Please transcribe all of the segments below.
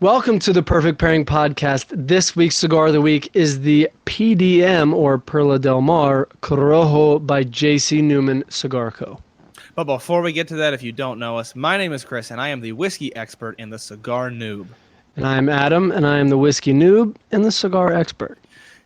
Welcome to the Perfect Pairing Podcast. This week's cigar of the week is the PDM, or Perla Del Mar Corojo by JC Newman Cigar Co. But before we get to that, if you don't know us, my name is Chris, and I am the whiskey expert and the cigar noob. And I'm Adam, and I am the whiskey noob and the cigar expert.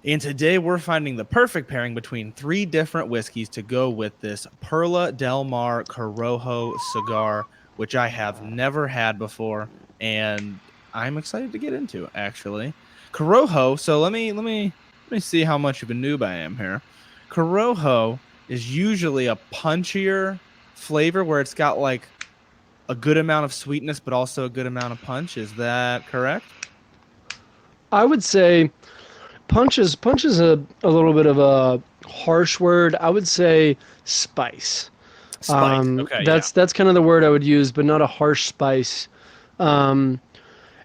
And today we're finding the perfect pairing between three different whiskeys to go with this Perla Del Mar Corojo cigar, which I have never had before, and I'm excited to get into, actually. Corojo, so let me see how much of a noob I am here. Corojo is usually a punchier flavor where it's got like a good amount of sweetness but also a good amount of punch. Is that correct? I would say punch is a little bit of a harsh word. I would say spice. Okay, that's kind of the word I would use, but not a harsh spice.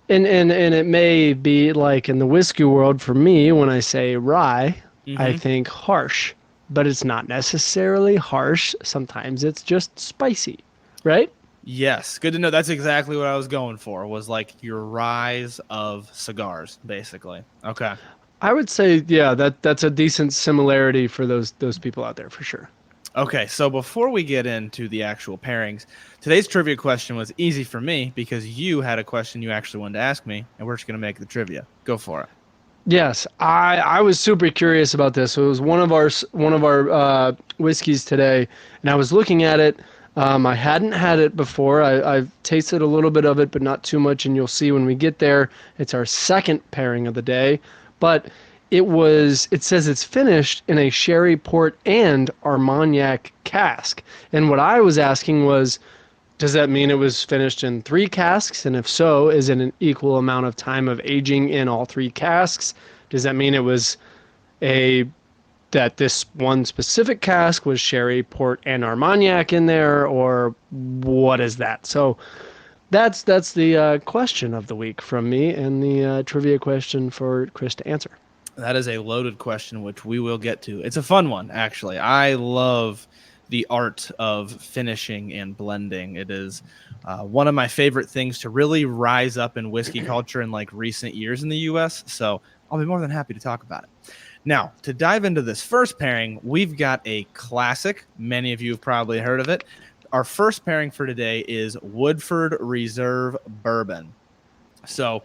And it may be like in the whiskey world for me, when I say rye, I think harsh, but it's not necessarily harsh. Sometimes it's just spicy, right? Yes, good to know. That's exactly what I was going for, was like your rise of cigars, basically. Okay. I would say, yeah, that's a decent similarity for those people out there for sure. Okay, so before we get into the actual pairings, today's trivia question was easy for me because you had a question you actually wanted to ask me, and we're just going to make the trivia. Go for it. Yes, I was super curious about this. So it was one of our whiskeys today, and I was looking at it. I hadn't had it before. I've tasted a little bit of it, but not too much, and you'll see when we get there. It's our second pairing of the day, but it says it's finished in a sherry port and Armagnac cask. And what I was asking was, does that mean it was finished in 3 casks? And if so, is it an equal amount of time of aging in all 3 casks? Does that mean it was that this one specific cask was sherry, port, and Armagnac in there, or what is that? So that's the question of the week from me, and the trivia question for Chris to answer. That is a loaded question, which we will get to. It's a fun one, actually. I love the art of finishing and blending. It is one of my favorite things to really rise up in whiskey culture in like recent years in the U.S., so I'll be more than happy to talk about it. Now, to dive into this first pairing, we've got a classic. Many of you have probably heard of it. Our first pairing for today is Woodford Reserve Bourbon. So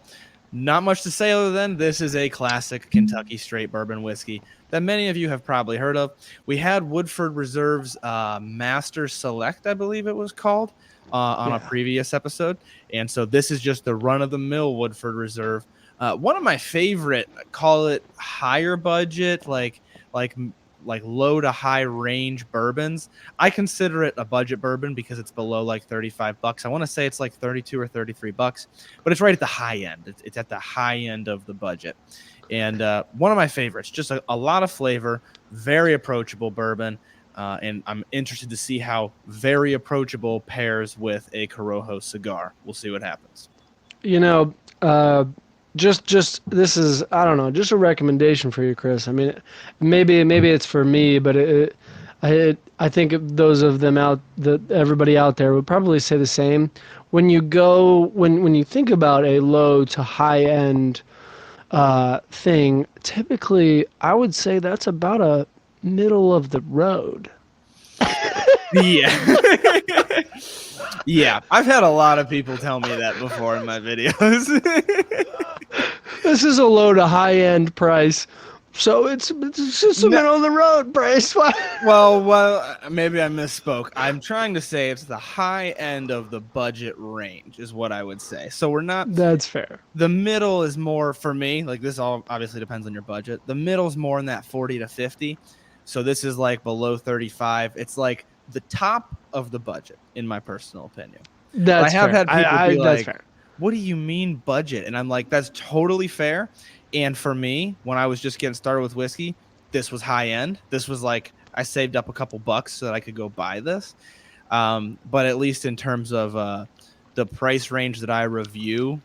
not much to say other than this is a classic Kentucky straight bourbon whiskey that many of you have probably heard of. We had Woodford Reserve's Master Select, I believe it was called, on a previous episode. And so this is just the run-of-the-mill Woodford Reserve. One of my favorite, call it higher budget, like low to high range bourbons. I consider it a budget bourbon because it's below like $35. I want to say it's like 32 or $33, but it's right at the high end. It's at the high end of the budget. And one of my favorites, just a lot of flavor, very approachable bourbon. And I'm interested to see how very approachable pairs with a Corojo cigar. We'll see what happens. You know, just this is, I don't know, just a recommendation for you, Chris. I mean, maybe it's for me, but I think those of them everybody out there would probably say the same. When you think about a low to high end thing, typically I would say that's about a middle of the road. Yeah. Yeah, I've had a lot of people tell me that before in my videos. This is a low to high end price, so it's just a middle of the road price. Well, maybe I misspoke. I'm trying to say it's the high end of the budget range is what I would say. So we're not. That's fair. The middle is more for me. Like this all obviously depends on your budget. The middle is more in that 40 to 50. So this is like below 35. It's like the top of the budget, in my personal opinion. That's fair. I have had people be like, fair. What do you mean budget? And I'm like, that's totally fair. And for me, when I was just getting started with whiskey, this was high end. This was like, I saved up a couple bucks so that I could go buy this. But at least in terms of the price range that I review,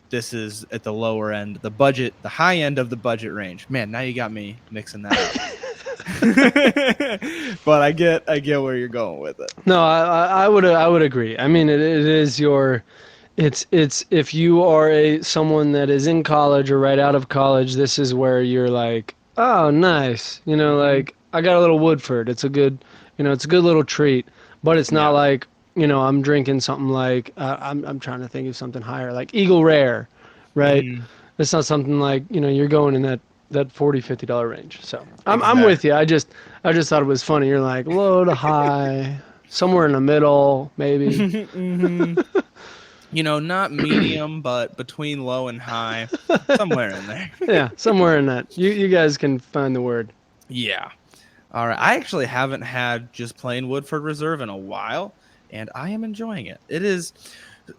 this is at the lower end, the high end of the budget range. Man, now you got me mixing that up. But I get where you're going with it. No, I would agree. I mean, it is your It's if you are someone that is in college or right out of college, this is where you're like, oh, nice. Hmm. Like I got a little Woodford. It's a good, it's a good little treat. But it's not Yeah. like, I'm drinking something like I'm trying to think of something higher, like Eagle Rare, right? Hmm. It's not something like, you're going in that $40-$50 range. So I'm with you. Exactly. I just thought it was funny. You're like low to high, somewhere in the middle, maybe. Hmm. Not medium, but between low and high, somewhere in there. Yeah, somewhere in that. You guys can find the word. Yeah. All right. I actually haven't had just plain Woodford Reserve in a while, and I am enjoying it. It is,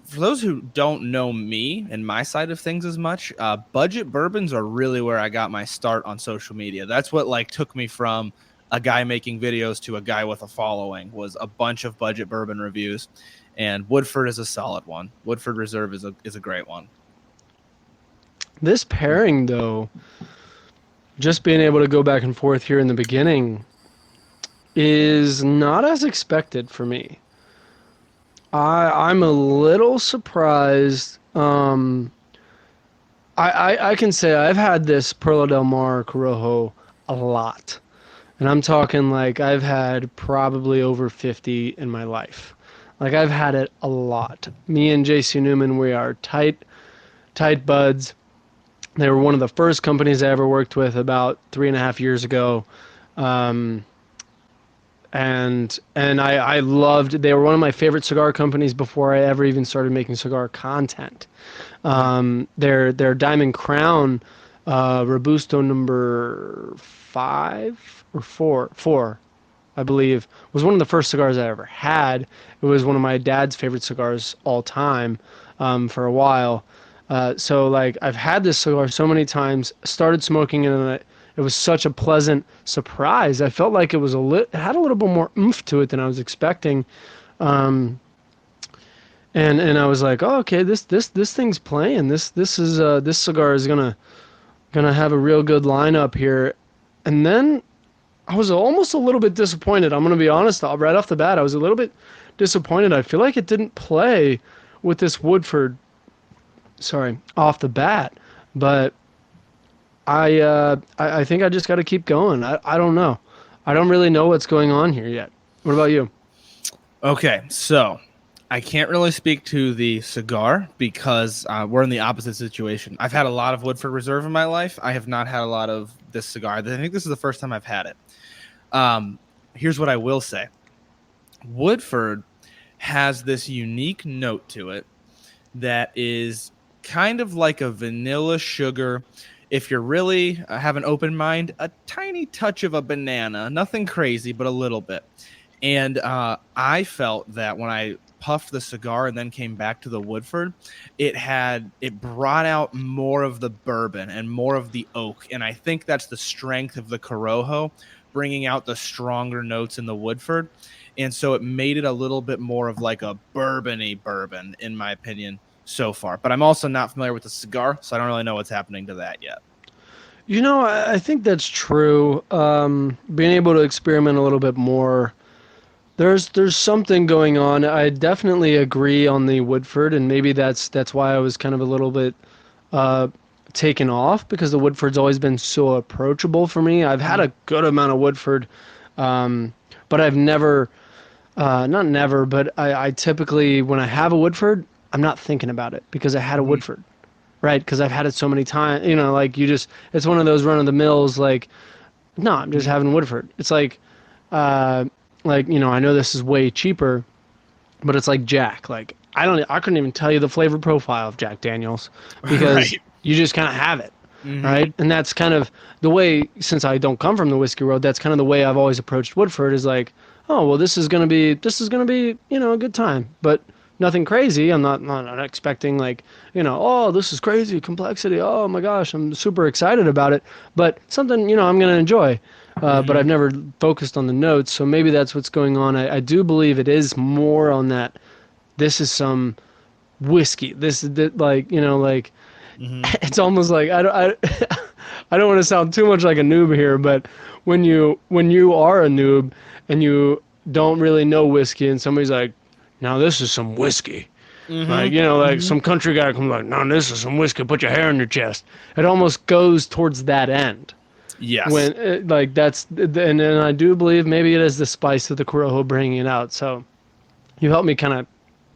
for those who don't know me and my side of things as much, budget bourbons are really where I got my start on social media. That's what like took me from a guy making videos to a guy with a following, was a bunch of budget bourbon reviews, and Woodford is a solid one. Woodford Reserve is a great one. This pairing, though, just being able to go back and forth here in the beginning is not as expected for me. I'm a little surprised. I can say I've had this Perla Del Mar Corojo a lot. And I'm talking like I've had probably over 50 in my life. Like I've had it a lot. Me and JC Newman, we are tight buds. They were one of the first companies I ever worked with about 3.5 years ago. Um, and I loved, they were one of my favorite cigar companies before I ever even started making cigar content. Okay. Their Diamond Crown Robusto number 5 or 4, I believe, was one of the first cigars I ever had. It was one of my dad's favorite cigars all time, for a while. So like I've had this cigar so many times, started smoking it, and it was such a pleasant surprise. I felt like it had a little bit more oomph to it than I was expecting. Um, and I was like, oh, okay, this thing's playing. This cigar is gonna have a real good lineup here. And then I was almost a little bit disappointed. I'm gonna be honest, right off the bat, I was a little bit disappointed. I feel like it didn't play with this Woodford. Sorry, off the bat, but I think I just got to keep going. I don't know. I don't really know what's going on here yet. What about you? Okay, so I can't really speak to the cigar because we're in the opposite situation. I've had a lot of Woodford Reserve in my life. I have not had a lot of this cigar. I think this is the first time I've had it. Um, Here's what I will say. Woodford has this unique note to it that is kind of like a vanilla sugar. If you're really have an open mind, a tiny touch of a banana, nothing crazy, but a little bit. And I felt that when I puffed the cigar and then came back to the Woodford, it brought out more of the bourbon and more of the oak. And I think that's the strength of the Corojo, bringing out the stronger notes in the Woodford. And so it made it a little bit more of like a bourbon-y bourbon, in my opinion, so far. But I'm also not familiar with the cigar, so I don't really know what's happening to that yet. I think that's true. Being able to experiment a little bit more. There's something going on. I definitely agree on the Woodford, and maybe that's why I was kind of a little bit uh, taken off, because the Woodford's always been so approachable for me. I've had Mhm. a good amount of Woodford, but I've never, not never, but I typically, when I have a Woodford, I'm not thinking about it because I had a Mhm. Woodford, right? Because I've had it so many times. Like it's one of those run of the mills. Like, no, I'm just Mhm. having Woodford. It's uh, I know this is way cheaper, but it's like Jack. Like I couldn't even tell you the flavor profile of Jack Daniels because Right. you just kind of have it, Hmm. right? And that's kind of the way. Since I don't come from the whiskey world, that's kind of the way I've always approached Woodford. Is like, oh well, this is gonna be a good time, but nothing crazy. I'm not expecting like, oh, this is crazy complexity. Oh my gosh, I'm super excited about it, but something I'm gonna enjoy. But Hmm. I've never focused on the notes, so maybe that's what's going on. I do believe it is more on that. This is some whiskey. This is like Hmm. it's almost like I don't want to sound too much like a noob here, but when you are a noob and you don't really know whiskey, and somebody's like, now this is some whiskey. Like, like Mm-hmm. some country guy comes like, no, this is some whiskey, put your hair on your chest. It almost goes towards that end. Yes. When, like, and then I do believe maybe it is the spice of the Corojo bringing it out. So you helped me kind of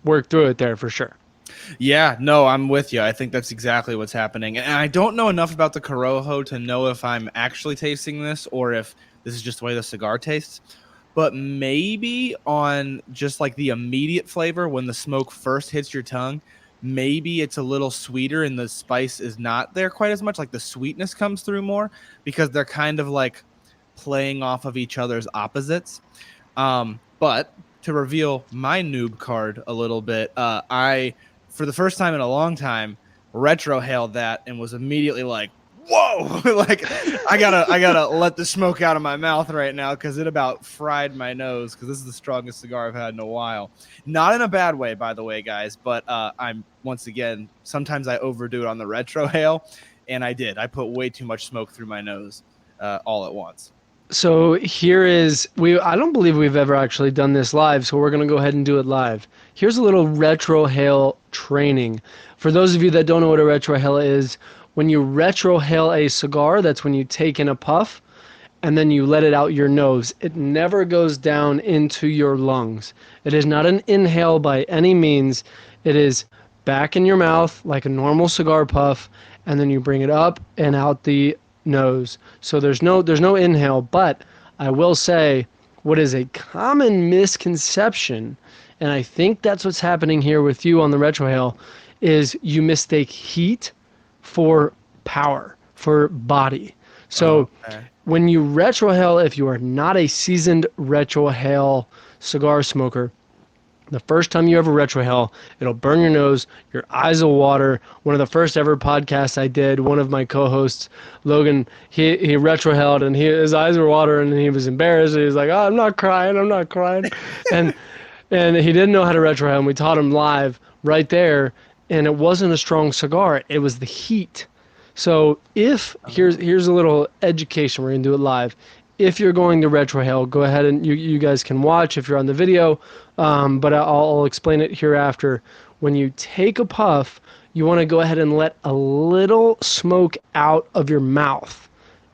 work through it there for sure. Yeah, no, I'm with you. I think that's exactly what's happening. And I don't know enough about the Corojo to know if I'm actually tasting this or if this is just the way the cigar tastes. But maybe on just like the immediate flavor when the smoke first hits your tongue, maybe it's a little sweeter and the spice is not there quite as much. Like the sweetness comes through more because they're kind of like playing off of each other's opposites. But to reveal my noob card a little bit, I, for the first time in a long time, retrohaled that and was immediately like, whoa, like I gotta let the smoke out of my mouth right now because it about fried my nose because this is the strongest cigar I've had in a while. Not in a bad way, by the way, guys, but I'm once again, sometimes I overdo it on the retrohale, and I put way too much smoke through my nose all at once. So I don't believe we've ever actually done this live, so we're going to go ahead and do it live. Here's a little retrohale training. For those of you that don't know what a retrohale is, when you retrohale a cigar, that's when you take in a puff and then you let it out your nose. It never goes down into your lungs. It is not an inhale by any means. It is back in your mouth like a normal cigar puff, and then you bring it up and out the nose. So there's no inhale, but I will say what is a common misconception, and I think that's what's happening here with you on the retrohale, is you mistake heat for power, for body. So when you retrohale, if you are not a seasoned retrohale cigar smoker, the first time you ever retrohale, it'll burn your nose, your eyes will water. One of the first ever podcasts I did, one of my co-hosts, Logan, he retrohaled and his eyes were watering and he was embarrassed. He was like, "Oh, I'm not crying, and he didn't know how to retrohale, and we taught him live right there. And it wasn't a strong cigar; it was the heat. So here's a little education. We're gonna do it live. If you're going to retrohale, go ahead and you guys can watch if you're on the video, but I'll explain it hereafter. When you take a puff, you want to go ahead and let a little smoke out of your mouth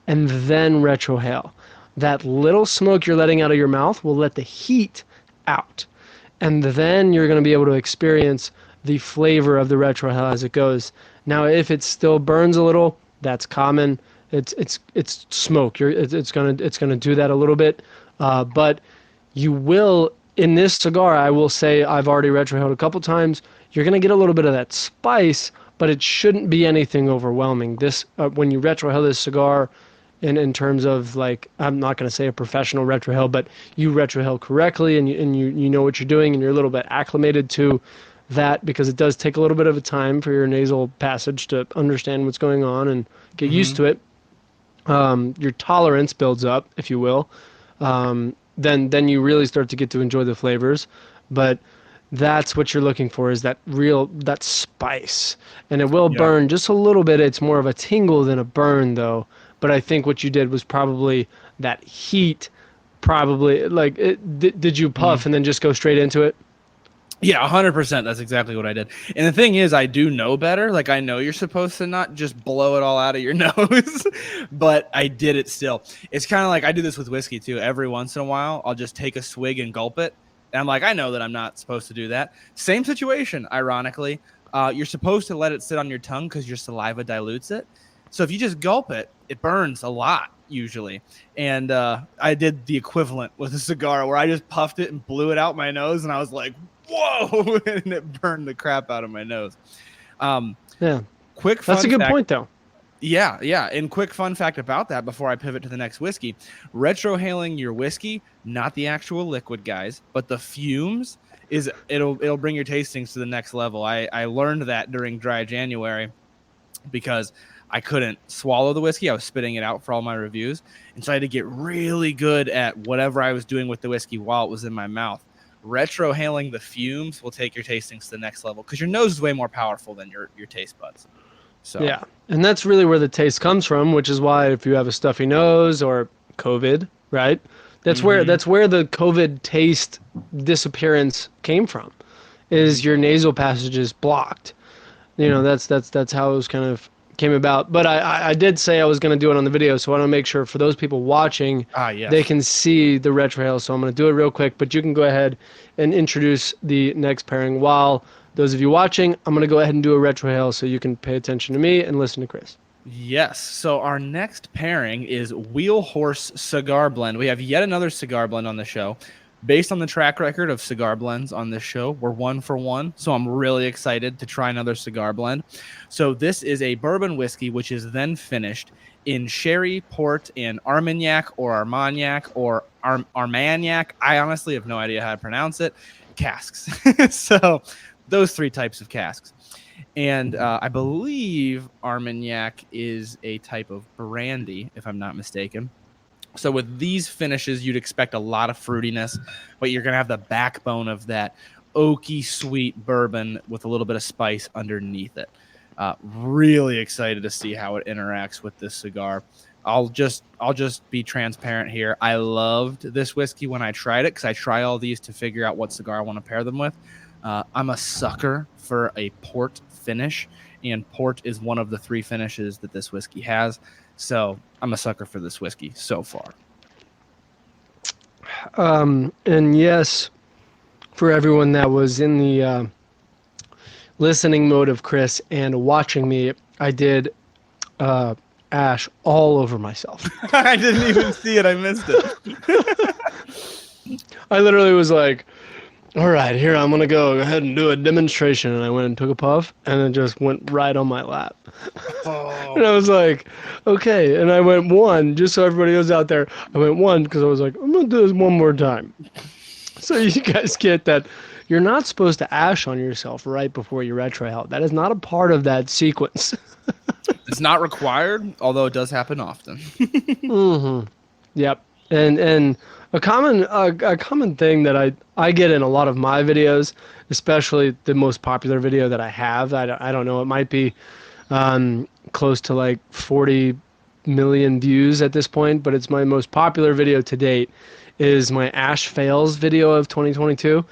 and then retrohale. That little smoke you're letting out of your mouth will let the heat out. And then you're going to be able to experience the flavor of the retrohale as it goes. Now, if it still burns a little, that's common. It's smoke. It's gonna do that a little bit, but you will in this cigar. I will say I've already retrohaled a couple times. You're gonna get a little bit of that spice, but it shouldn't be anything overwhelming. This when you retrohale this cigar, in terms of like I'm not gonna say a professional retrohale, but you retrohale correctly and you know what you're doing and you're a little bit acclimated to that because it does take a little bit of a time for your nasal passage to understand what's going on and get used to it. Your tolerance builds up, if you will. Then you really start to get to enjoy the flavors. But that's what you're looking for is that spice. And it will burn just a little bit. It's more of a tingle than a burn, though. But I think what you did was probably that heat. Probably like, did you puff and then just go straight into it? Yeah, 100%. That's exactly what I did. And the thing is, I do know better. Like, I know you're supposed to not just blow it all out of your nose, but I did it still. It's kind of like I do this with whiskey, too. Every once in a while, I'll just take a swig and gulp it. And I'm like, I know that I'm not supposed to do that. Same situation, ironically. You're supposed to let it sit on your tongue because your saliva dilutes it. So if you just gulp it, it burns a lot, usually. And I did the equivalent with a cigar where I just puffed it and blew it out my nose, and I was like, whoa, and it burned the crap out of my nose. Yeah. Quick fun That's a good fact, point, though. Yeah. And quick fun fact about that before I pivot to the next whiskey. Retrohaling your whiskey, not the actual liquid, guys, but the fumes, it'll bring your tastings to the next level. I learned that during dry January because I couldn't swallow the whiskey. I was spitting it out for all my reviews. And so I had to get really good at whatever I was doing with the whiskey while it was in my mouth. Retrohaling the fumes will take your tastings to the next level because your nose is way more powerful than your taste buds. So yeah, and that's really where the taste comes from, which is why if you have a stuffy nose or COVID, right? That's where the COVID taste disappearance came from. is your nasal passage is blocked. You know, that's how it was kind of came about. But I did say I was going to do it on the video, so I want to make sure for those people watching, they Yes. can see the retrohale. So I'm going to do it real quick, but you can go ahead and introduce the next pairing. While those of you watching, I'm going to go ahead and do a retrohale so you can pay attention to me and listen to Chris. Yes. So our next pairing is Wheel Horse Cigar Blend. We have yet another cigar blend on the show. Based on the track record of cigar blends on this show, we're 1 for 1. So I'm really excited to try another cigar blend. So this is a bourbon whiskey, which is then finished in sherry, port, and Armagnac or Armagnac or Armagnac. I honestly have no idea how to pronounce it. Casks. So those 3 types of casks. And I believe Armagnac is a type of brandy, if I'm not mistaken. So with these finishes, you'd expect a lot of fruitiness, but you're going to have the backbone of that oaky, sweet bourbon with a little bit of spice underneath it. Really excited to see how it interacts with this cigar. I'll just be transparent here. I loved this whiskey when I tried it because I try all these to figure out what cigar I want to pair them with. I'm a sucker for a port finish, and port is one of the 3 finishes that this whiskey has. So I'm a sucker for this whiskey so far. And yes, for everyone that was in the listening mode of Chris and watching me, I did ash all over myself. I didn't even see it. I missed it. I literally was like, all right, here, I'm going to go ahead and do a demonstration. And I went and took a puff, and it just went right on my lap. Oh. And I was like, okay. And I went 1, just so everybody was out there. I went 1 because I was like, I'm going to do this one more time. So you guys get that you're not supposed to ash on yourself right before you retrohale. That is not a part of that sequence. It's not required, although it does happen often. Mm-hmm. Yep. And a common thing that I get in a lot of my videos, especially the most popular video that I have, I don't know, it might be close to like 40 million views at this point, but it's my most popular video to date, is my Ash Fails video of 2022.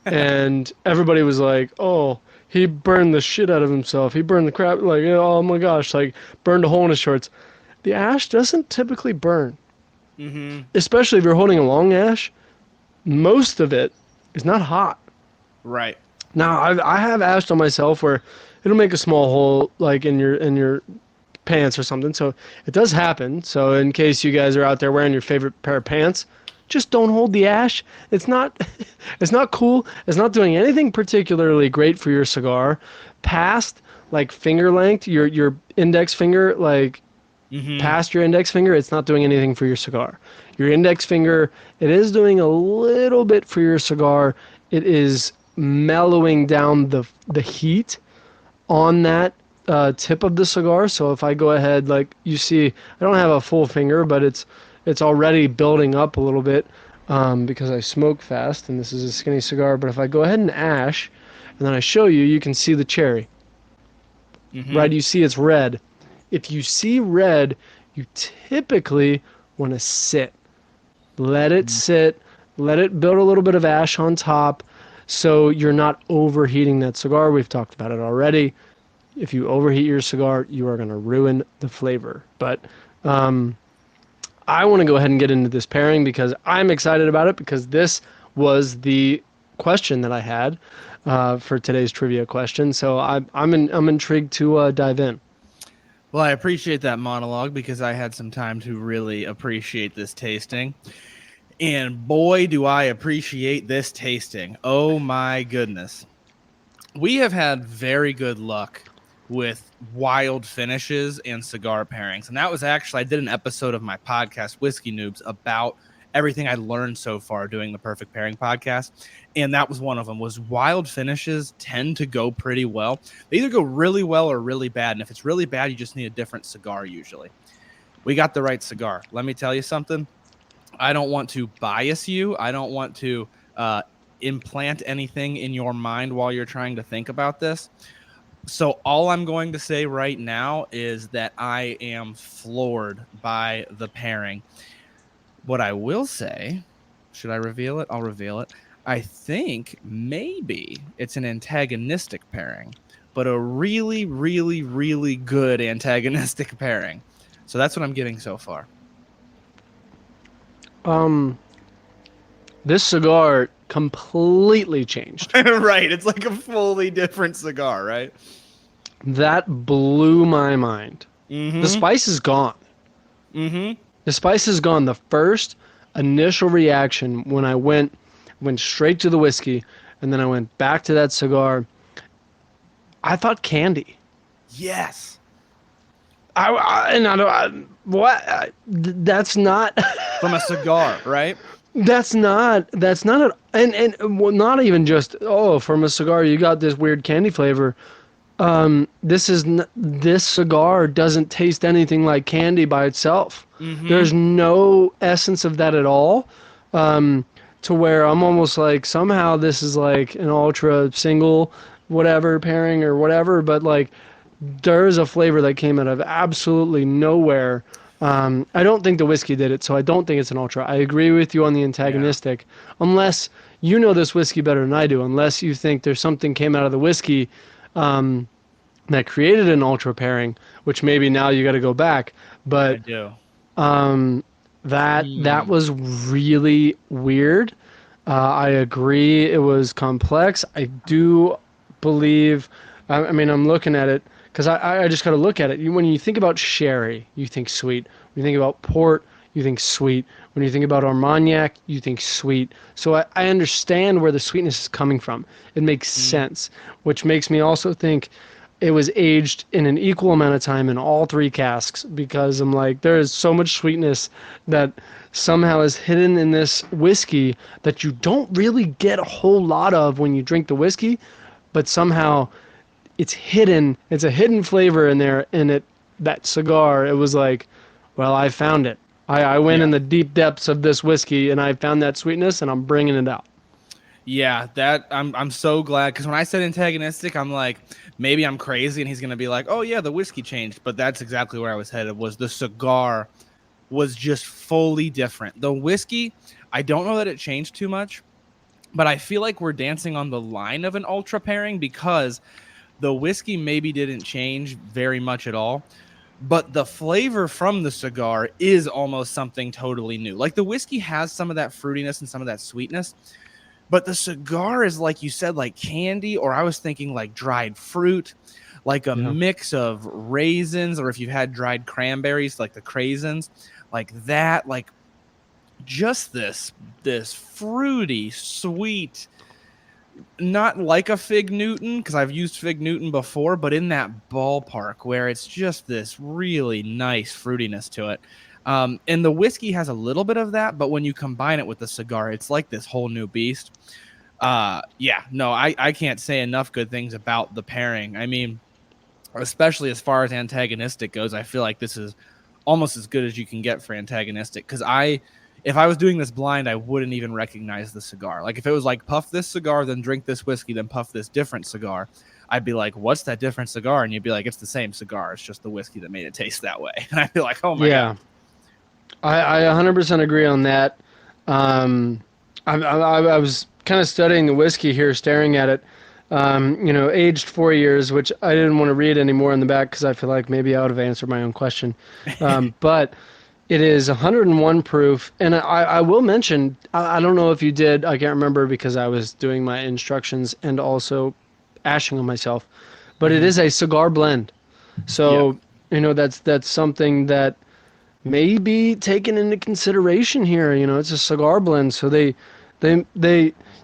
And everybody was like, oh, he burned the shit out of himself. He burned the crap, like, oh my gosh, like burned a hole in his shorts. The ash doesn't typically burn. Mm-hmm. Especially if you're holding a long ash, most of it is not hot. Right. Now, I have ashed on myself where it'll make a small hole, like in your pants or something. So it does happen. So in case you guys are out there wearing your favorite pair of pants, just don't hold the ash. It's not cool. It's not doing anything particularly great for your cigar. Past like finger length, your index finger, like past your index finger, it's not doing anything for your cigar. Your index finger, it is doing a little bit for your cigar. It is mellowing down the heat on that tip of the cigar. So if I go ahead, like you see, I don't have a full finger, but it's already building up a little bit because I smoke fast, and this is a skinny cigar. But if I go ahead and ash, and then I show you, you can see the cherry. Right? You see it's red. If you see red, you typically want to sit. Let it sit. Let it build a little bit of ash on top so you're not overheating that cigar. We've talked about it already. If you overheat your cigar, you are going to ruin the flavor. But I want to go ahead and get into this pairing because I'm excited about it, because this was the question that I had for today's trivia question. So I'm intrigued to dive in. Well, I appreciate that monologue because I had some time to really appreciate this tasting. And boy, do I appreciate this tasting. Oh my goodness. We have had very good luck with wild finishes and cigar pairings. And that was actually, I did an episode of my podcast, Whiskey Noobs, about everything I learned so far doing the Perfect Pairing podcast. And that was one of them, was wild finishes tend to go pretty well. They either go really well or really bad. And if it's really bad, you just need a different cigar usually. We got the right cigar. Let me tell you something. I don't want to bias you. I don't want to implant anything in your mind while you're trying to think about this. So all I'm going to say right now is that I am floored by the pairing. What I will say, should I reveal it? I'll reveal it. I think maybe it's an antagonistic pairing, but a really, really, really good antagonistic pairing. So that's what I'm getting so far. This cigar completely changed. Right. It's like a fully different cigar, right? That blew my mind. The Mm-hmm. spice is gone. Mm-hmm. The spice is gone. The first initial reaction when I went straight to the whiskey, and then I went back to that cigar. I thought candy. Yes. That's not. From a cigar, right? That's not an, and well, not even just, oh, from a cigar you got this weird candy flavor. This cigar doesn't taste anything like candy by itself. Mm-hmm. There's no essence of that at all. To where I'm almost like somehow this is like an ultra single whatever pairing or whatever, but like there's a flavor that came out of absolutely nowhere. I don't think the whiskey did it, so I don't think it's an ultra. I agree with you on the Yeah. antagonistic, unless you know this whiskey better than I do. Unless you think there's something came out of the whiskey that created an ultra pairing, which maybe now you got to go back. I But do. that was really weird. I agree, it was complex. I do believe. I mean, I'm looking at it because I just got to look at it. When you think about sherry, you think sweet. When you think about port, you think sweet. When you think about Armagnac, you think sweet. So I understand where the sweetness is coming from. It makes Mm. sense, which makes me also think it was aged in an equal amount of time in all three casks, because I'm like, there is so much sweetness that somehow is hidden in this whiskey that you don't really get a whole lot of when you drink the whiskey, but somehow it's hidden. It's a hidden flavor in there, and that cigar, it was like, well, I found it. I went in Yeah. the deep depths of this whiskey and I found that sweetness and I'm bringing it out. Yeah, that I'm so glad, because when I said antagonistic, I'm like, maybe I'm crazy and he's gonna be like, oh yeah, the whiskey changed. But that's exactly where I was headed, was the cigar was just fully different. The whiskey, I don't know that it changed too much, but I feel like we're dancing on the line of an ultra pairing, because the whiskey maybe didn't change very much at all, but the flavor from the cigar is almost something totally new. Like the whiskey has some of that fruitiness and some of that sweetness, but the cigar is, like you said, like candy, or I was thinking like dried fruit, like a Yeah. mix of raisins, or if you've had dried cranberries, like the craisins, like that, like just this fruity, sweet, not like a Fig Newton, because I've used Fig Newton before, but in that ballpark where it's just this really nice fruitiness to it. And the whiskey has a little bit of that, but when you combine it with the cigar, it's like this whole new beast. Yeah, no, I can't say enough good things about the pairing. I mean, especially as far as antagonistic goes, I feel like this is almost as good as you can get for antagonistic, because if I was doing this blind, I wouldn't even recognize the cigar. Like if it was like puff this cigar, then drink this whiskey, then puff this different cigar, I'd be like, what's that different cigar? And you'd be like, it's the same cigar, it's just the whiskey that made it taste that way. And I'd be like, oh my god. Yeah. I 100% agree on that. I was kind of studying the whiskey here, staring at it. Aged 4 years, which I didn't want to read anymore in the back because I feel like maybe I would have answered my own question. But it is 101 proof, and I will mention, I don't know if you did, I can't remember because I was doing my instructions and also ashing on myself, but it Mhm. is a cigar blend. Yeah. So, that's something that may be taken into consideration here. It's a cigar blend, so they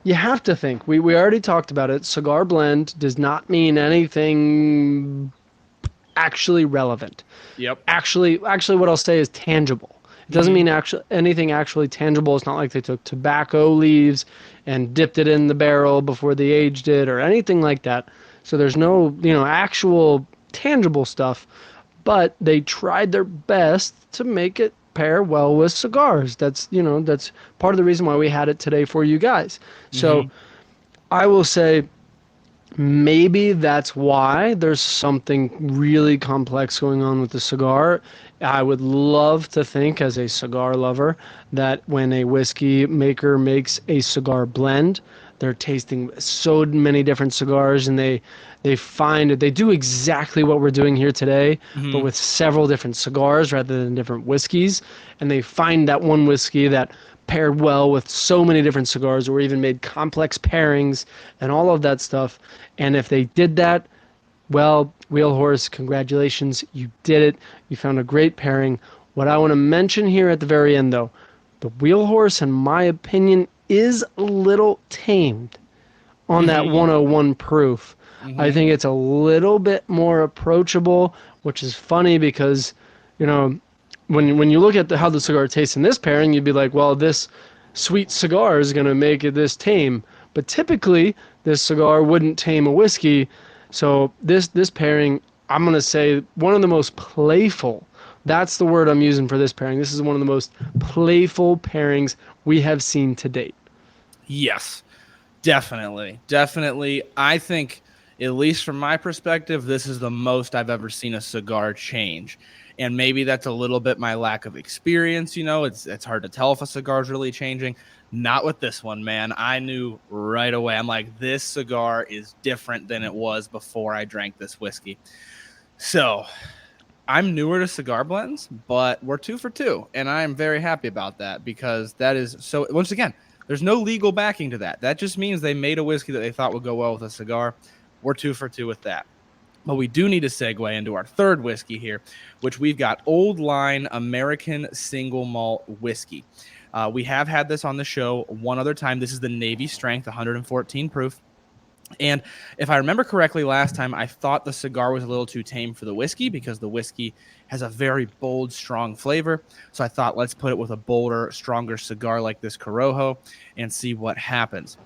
you have to think. We already talked about it. Cigar blend does not mean anything actually relevant. Yep. Actually, what I'll say is tangible. It doesn't Hmm. mean anything actually tangible. It's not like they took tobacco leaves and dipped it in the barrel before they aged it or anything like that. So there's no, actual tangible stuff, but they tried their best to make it pair well with cigars. That's part of the reason why we had it today for you guys. So Hmm. I will say Maybe that's why there's something really complex going on with the cigar. I would love to think, as a cigar lover, that when a whiskey maker makes a cigar blend, they're tasting so many different cigars, and they do exactly what we're doing here today, but Hmm. with several different cigars rather than different whiskeys, and they find that one whiskey that paired well with so many different cigars, or even made complex pairings and all of that stuff. And if they did that, well, Wheel Horse, congratulations, you did it. You found a great pairing. What I want to mention here at the very end, though, the Wheel Horse, in my opinion, is a little tamed on that Hmm. 101 proof. I Hmm. think it's a little bit more approachable, which is funny because, you know, when you look at how the cigar tastes in this pairing, you'd be like, well, this sweet cigar is going to make it this tame. But typically, this cigar wouldn't tame a whiskey. So this pairing, I'm going to say one of the most playful. That's the word I'm using for this pairing. This is one of the most playful pairings we have seen to date. Yes, definitely. Definitely. I think, at least from my perspective, this is the most I've ever seen a cigar change. And maybe that's a little bit my lack of experience. It's hard to tell if a cigar is really changing. Not with this one, man. I knew right away. I'm like, this cigar is different than it was before I drank this whiskey. So I'm newer to cigar blends, but we're 2 for 2, and I am very happy about that because that is so. Once again, there's no legal backing to that. That just means they made a whiskey that they thought would go well with a cigar. We're 2 for 2 with that. But we do need to segue into our third whiskey here, which we've got Old Line American Single Malt Whiskey. We have had this on the show one other time. This is the Navy Strength, 114 proof. And if I remember correctly, last time I thought the cigar was a little too tame for the whiskey because the whiskey has a very bold, strong flavor. So I thought, let's put it with a bolder, stronger cigar like this Corojo and see what happens.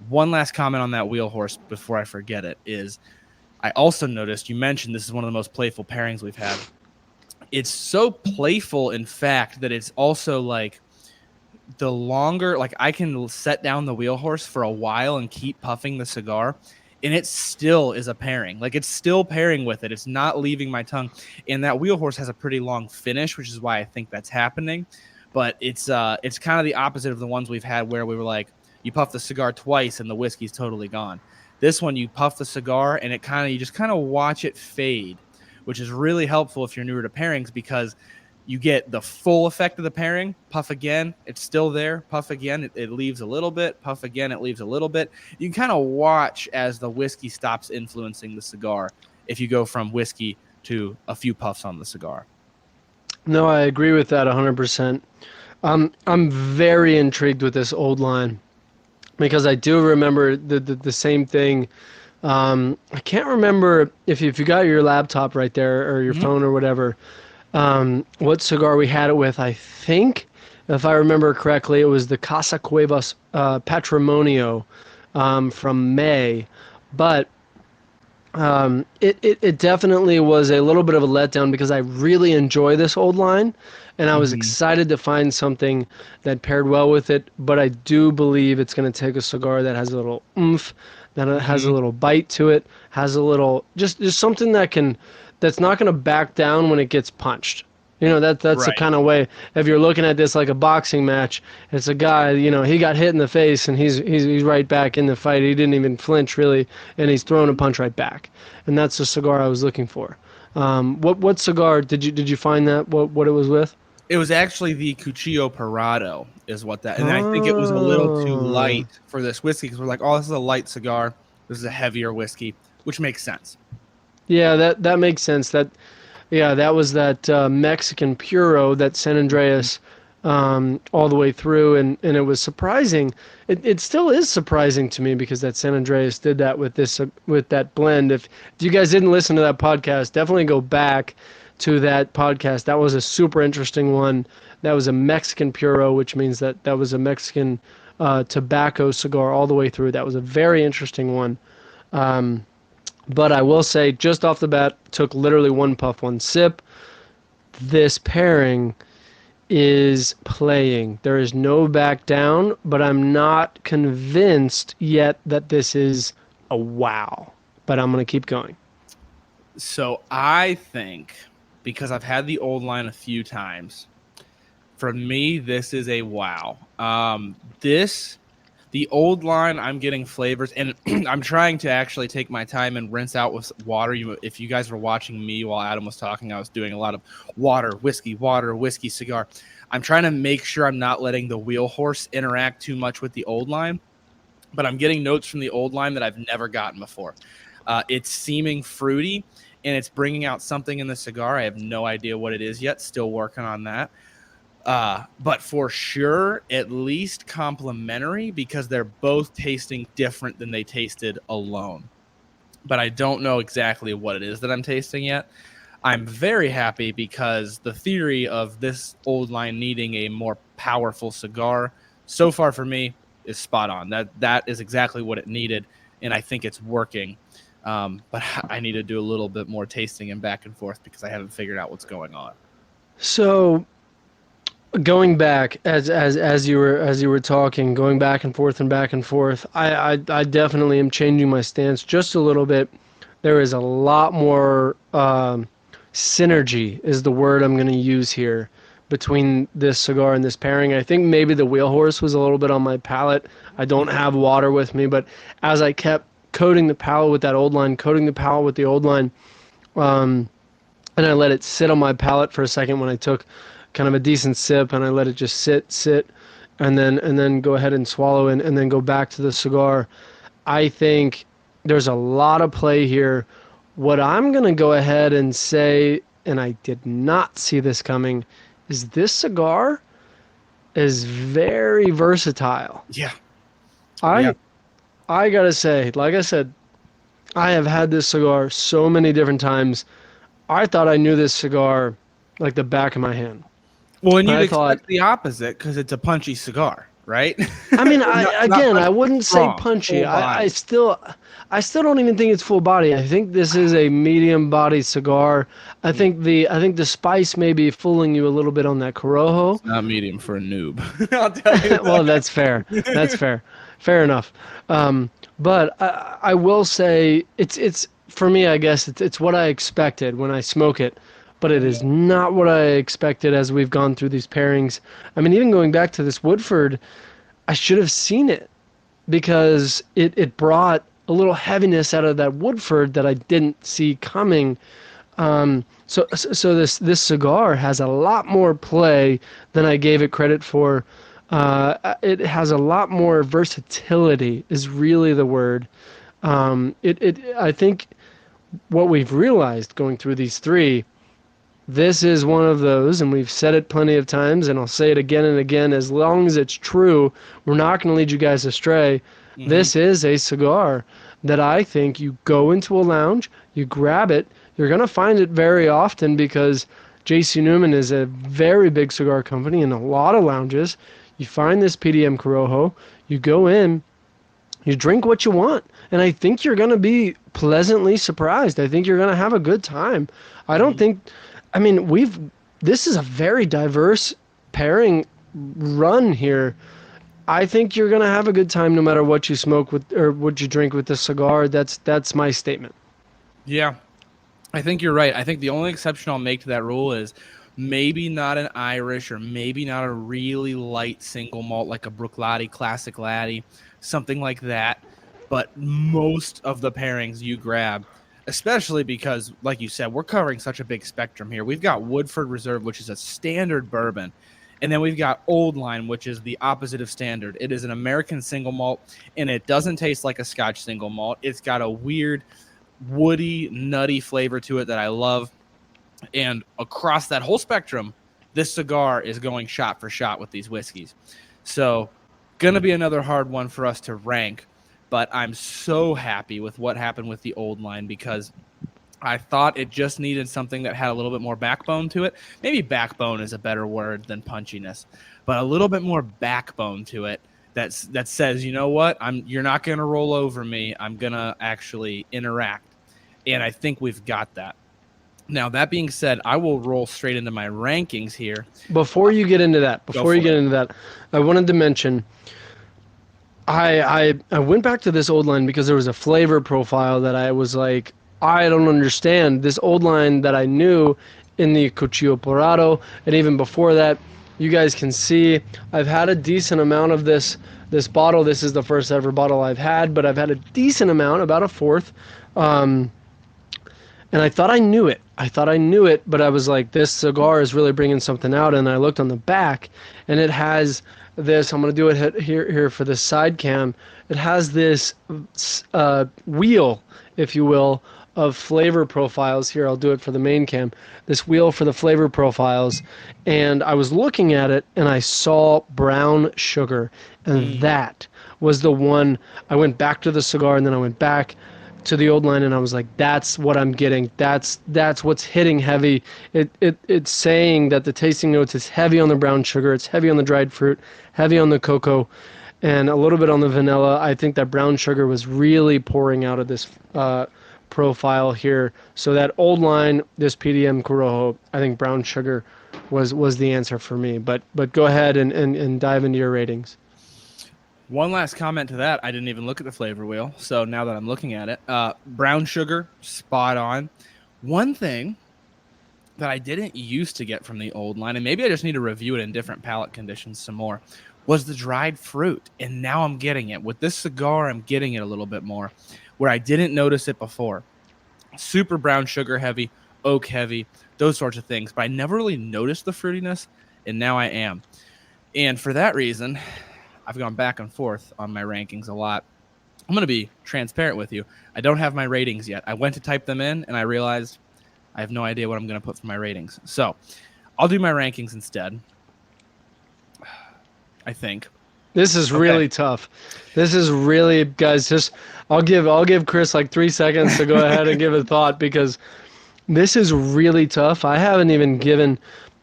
One last comment on that Wheel Horse before I forget it is I also noticed you mentioned this is one of the most playful pairings we've had. It's so playful, in fact, that it's also like the longer, like I can set down the Wheel Horse for a while and keep puffing the cigar, and it still is a pairing. Like it's still pairing with it. It's not leaving my tongue. And that Wheel Horse has a pretty long finish, which is why I think that's happening. But it's kind of the opposite of the ones we've had where we were like, you puff the cigar twice and the whiskey's totally gone. This one, you puff the cigar and you just kind of watch it fade, which is really helpful if you're newer to pairings because you get the full effect of the pairing. Puff again, it's still there. Puff again, it leaves a little bit. Puff again, it leaves a little bit. You can kind of watch as the whiskey stops influencing the cigar if you go from whiskey to a few puffs on the cigar. No, I agree with that 100%. I'm very intrigued with this Old Line because I do remember the same thing. I can't remember if you got your laptop right there or your Mm-hmm. phone or whatever. What cigar we had it with? I think, if I remember correctly, it was the Casa Cuevas Patrimonio from May. But it definitely was a little bit of a letdown because I really enjoy this Old Line, and I was Mm-hmm. excited to find something that paired well with it. But I do believe it's going to take a cigar that has a little oomph, that it has a Mm-hmm. little bite to it, has a little just something that's not going to back down when it gets punched. That's the Right. kind of way. If you're looking at this like a boxing match, it's a guy. He got hit in the face and he's right back in the fight. He didn't even flinch really, and he's throwing a punch right back. And that's the cigar I was looking for. What cigar did you find that? What it was with? It was actually the Cuchillo Parado is what that, and I think it was a little too Oh, light for this whiskey because we're like, oh, this is a light cigar. This is a heavier whiskey, which makes sense. yeah, that makes sense. Yeah, that was that Mexican Puro, that San Andreas, all the way through, and it was surprising. It still is surprising to me because that San Andreas did that with that blend. If you guys didn't listen to that podcast, definitely go back to that podcast. That was a super interesting one. That was a Mexican Puro, which means that was a Mexican tobacco cigar all the way through. That was a very interesting one. But I will say, just off the bat, took literally one puff, one sip. This pairing is playing. There is no back down, but I'm not convinced yet that this is a wow. But I'm going to keep going. So I think, because I've had the old line a few times, for me, this is a wow. The old line, I'm getting flavors, and I'm trying to actually take my time and rinse out with water. If you guys were watching me while Adam was talking, I was doing a lot of water, whiskey, cigar. I'm trying to make sure I'm not letting the wheel horse interact too much with the old line, but I'm getting notes from the old line that I've never gotten before. It's seeming fruity, and it's bringing out something in the cigar. I have no idea what it is yet. Still working on that. But for sure, at least complementary, because they're both tasting different than they tasted alone. But I don't know exactly what it is that I'm tasting yet. I'm very happy because the theory of this old line needing a more powerful cigar, so far for me, is spot on. That is exactly what it needed, and I think it's working. But I need to do a little bit more tasting and back and forth because I haven't figured out what's going on. So going back as you were talking, going back and forth and back and forth, I definitely am changing my stance just a little bit. There is a lot more synergy is the word I'm going to use here between this cigar and this pairing. I think maybe the wheel horse was a little bit on my palate. I don't have water with me, but as I kept coating the palate with that old line, coating the palate with the old line, and I let it sit on my palate for a second when I took kind of a decent sip, and I let it just sit, and then go ahead and swallow it, and then go back to the cigar. I think there's a lot of play here. What I'm going to go ahead and say, and I did not see this coming, is this cigar is very versatile. Yeah. I got to say, like I said, I have had this cigar so many different times. I thought I knew this cigar like the back of my hand. Well, and you'd expect the opposite because it's a punchy cigar, right? I mean, I wouldn't say punchy. I still don't even think it's full body. I think this is a medium body cigar. I think the spice may be fooling you a little bit on that Corojo. It's not medium for a noob. I'll tell you that. Well, that's fair. That's fair. Fair enough. But I will say it's for me. I guess it's what I expected when I smoke it. But it is not what I expected as we've gone through these pairings. I mean, even going back to this Woodford, I should have seen it because it brought a little heaviness out of that Woodford that I didn't see coming. So this cigar has a lot more play than I gave it credit for. It has a lot more versatility is really the word. I think what we've realized going through these three, this is one of those, and we've said it plenty of times, and I'll say it again and again, as long as it's true, we're not going to lead you guys astray. Mm-hmm. This is a cigar that I think you go into a lounge, you grab it, you're going to find it very often because JC Newman is a very big cigar company in a lot of lounges. You find this PDM Corojo, you go in, you drink what you want, and I think you're going to be pleasantly surprised. I think you're going to have a good time. I don't think... I mean, this is a very diverse pairing run here. I think you're going to have a good time no matter what you smoke with or what you drink with this cigar. That's my statement. Yeah, I think you're right. I think the only exception I'll make to that rule is maybe not an Irish or maybe not a really light single malt like a Bruichladdich, Classic Laddie, something like that. But most of the pairings you grab, especially because, like you said, we're covering such a big spectrum here. We've got Woodford Reserve, which is a standard bourbon, and then we've got Old Line, which is the opposite of standard. It is an American single malt, and it doesn't taste like a Scotch single malt. It's got a weird, woody, nutty flavor to it that I love. And across that whole spectrum, this cigar is going shot for shot with these whiskeys. So, going to be another hard one for us to rank. But I'm so happy with what happened with the Old Line because I thought it just needed something that had a little bit more backbone to it. Maybe backbone is a better word than punchiness, but a little bit more backbone to it that says, you know what, you're not going to roll over me. I'm going to actually interact. And I think we've got that. Now, that being said, I will roll straight into my rankings here. Before you get into that, I wanted to mention... I went back to this old line because there was a flavor profile that I was like, I don't understand. This old line that I knew in the Cuchillo Porado, and even before that, you guys can see I've had a decent amount of this bottle. This is the first ever bottle I've had, but I've had a decent amount, about a fourth. And I thought I knew it. But I was like, this cigar is really bringing something out. And I looked on the back, and it has this. I'm gonna do it here for the side cam. It has this wheel, if you will, of flavor profiles. Here, I'll do it for the main cam. This wheel for the flavor profiles, and I was looking at it, and I saw brown sugar, and that was the one. I went back to the cigar, and then I went back to the old line, and I was like, that's what I'm getting. That's what's hitting heavy. It's saying that the tasting notes is heavy on the brown sugar, it's heavy on the dried fruit, heavy on the cocoa, and a little bit on the vanilla. I think that brown sugar was really pouring out of this profile here. So that old line, this PDM Corojo, I think brown sugar was the answer for me. But go ahead and dive into your ratings. One last comment to that. I didn't even look at the flavor wheel. So now that I'm looking at it, brown sugar, spot on. One thing that I didn't used to get from the old line, and maybe I just need to review it in different palate conditions some more, was the dried fruit. And now I'm getting it. With this cigar, I'm getting it a little bit more, where I didn't notice it before. Super brown sugar heavy, oak heavy, those sorts of things. But I never really noticed the fruitiness, and now I am. And for that reason, I've gone back and forth on my rankings a lot. I'm going to be transparent with you. I don't have my ratings yet. I went to type them in, and I realized I have no idea what I'm going to put for my ratings. So I'll do my rankings instead, I think. This is really tough. This is really, guys, just I'll give Chris like 3 seconds to go ahead and give a thought, because this is really tough. I haven't even given,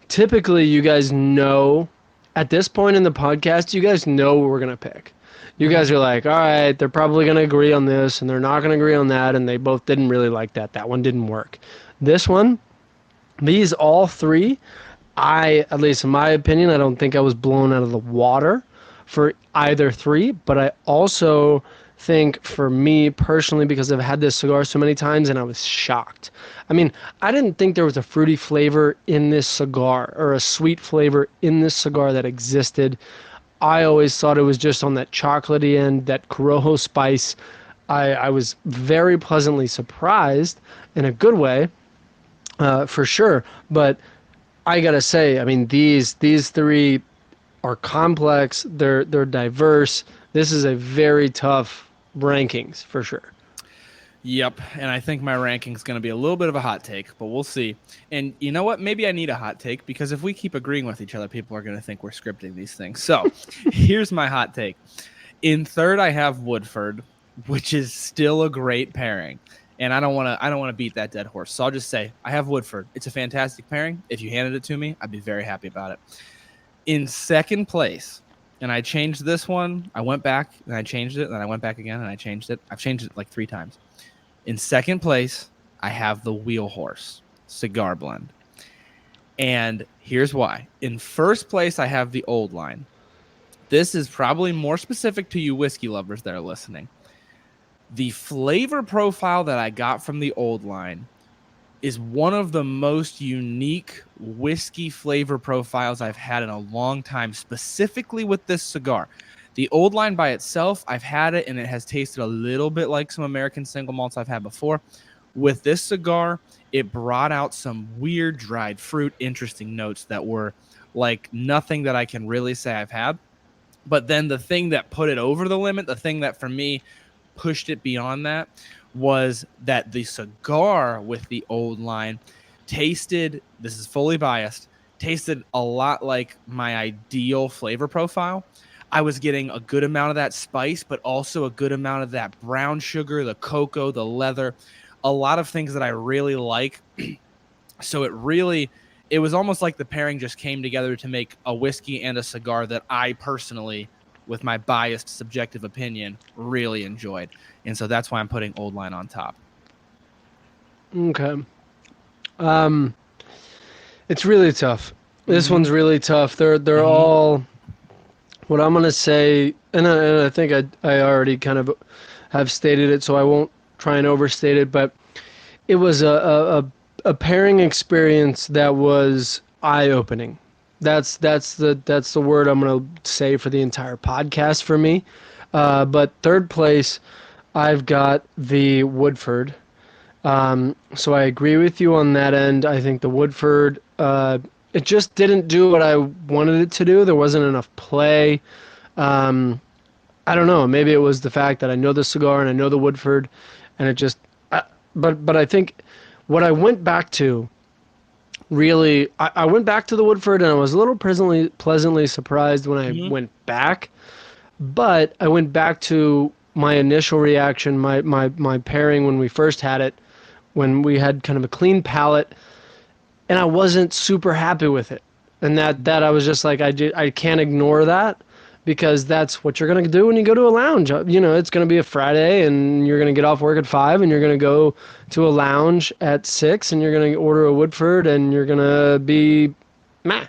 typically you guys know, at this point in the podcast, you guys know what we're going to pick. You guys are like, all right, they're probably going to agree on this, and they're not going to agree on that, and they both didn't really like that. That one didn't work. This one, these all three, at least in my opinion, I don't think I was blown out of the water for either three, but I also think for me personally, because I've had this cigar so many times and I was shocked. I mean, I didn't think there was a fruity flavor in this cigar or a sweet flavor in this cigar that existed. I always thought it was just on that chocolatey end, that Corojo spice. I was very pleasantly surprised in a good way, for sure. But I gotta say, I mean, these three are complex. They're diverse. This is a very tough rankings for sure. Yep, and I think my ranking's going to be a little bit of a hot take, but we'll see. And you know what? Maybe I need a hot take, because if we keep agreeing with each other, people are going to think we're scripting these things. So here's my hot take. In third, I have Woodford, which is still a great pairing. And I don't want to beat that dead horse. So I'll just say I have Woodford. It's a fantastic pairing. If you handed it to me, I'd be very happy about it. In second place, and I changed this one. I went back and I changed it, and then I went back again and I changed it. I've changed it like 3 times. In second place, I have the Wheel Horse cigar blend. And here's why. In first place, I have the old line. This is probably more specific to you whiskey lovers that are listening. The flavor profile that I got from the old line is one of the most unique whiskey flavor profiles I've had in a long time, specifically with this cigar. The old line by itself, I've had it, and it has tasted a little bit like some American single malts I've had before. With this cigar, it brought out some weird dried fruit, interesting notes that were like nothing that I can really say I've had. But then the thing that put it over the limit, the thing that for me pushed it beyond that, was that the cigar with the old line tasted, this is fully biased, tasted a lot like my ideal flavor profile. I was getting a good amount of that spice, but also a good amount of that brown sugar, the cocoa, the leather, a lot of things that I really like. So it was almost like the pairing just came together to make a whiskey and a cigar that I personally, with my biased subjective opinion, really enjoyed. And so that's why I'm putting Old Line on top. Okay. It's really tough. This one's really tough. They're all What I'm gonna say, and I think I already kind of have stated it, so I won't try and overstate it, but it was a pairing experience that was eye opening. That's the word I'm gonna say for the entire podcast for me. But third place, I've got the Woodford. So I agree with you on that end. I think the Woodford, it just didn't do what I wanted it to do. There wasn't enough play. Um, I don't know. Maybe it was the fact that I know the cigar and I know the Woodford, and it just. But I think what I went back to really, I went back to the Woodford and I was a little pleasantly surprised when I Hmm. went back. But I went back to my initial reaction, my pairing when we first had it, when we had kind of a clean palate, and I wasn't super happy with it. And that I was just like, I can't ignore that because that's what you're going to do when you go to a lounge. You know, it's going to be a Friday and you're going to get off work at 5 and you're going to go to a lounge at 6 and you're going to order a Woodford and you're going to be meh.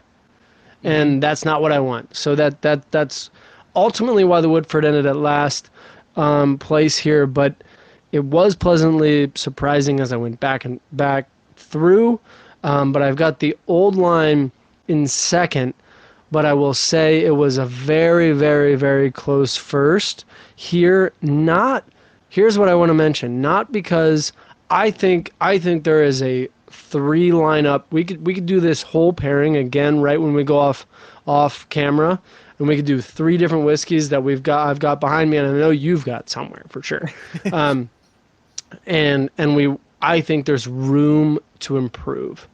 Hmm. And that's not what I want. So that's ultimately why the Woodford ended at last place here, but it was pleasantly surprising as I went back through. But I've got the old line in second, but I will say it was a very, very, very close first here. Not here's what I want to mention. Not because I think there is a three lineup. We could do this whole pairing again right when we go off camera, and we could do three different whiskeys that I've got behind me, and I know you've got somewhere for sure. Um, and I think there's room to improve,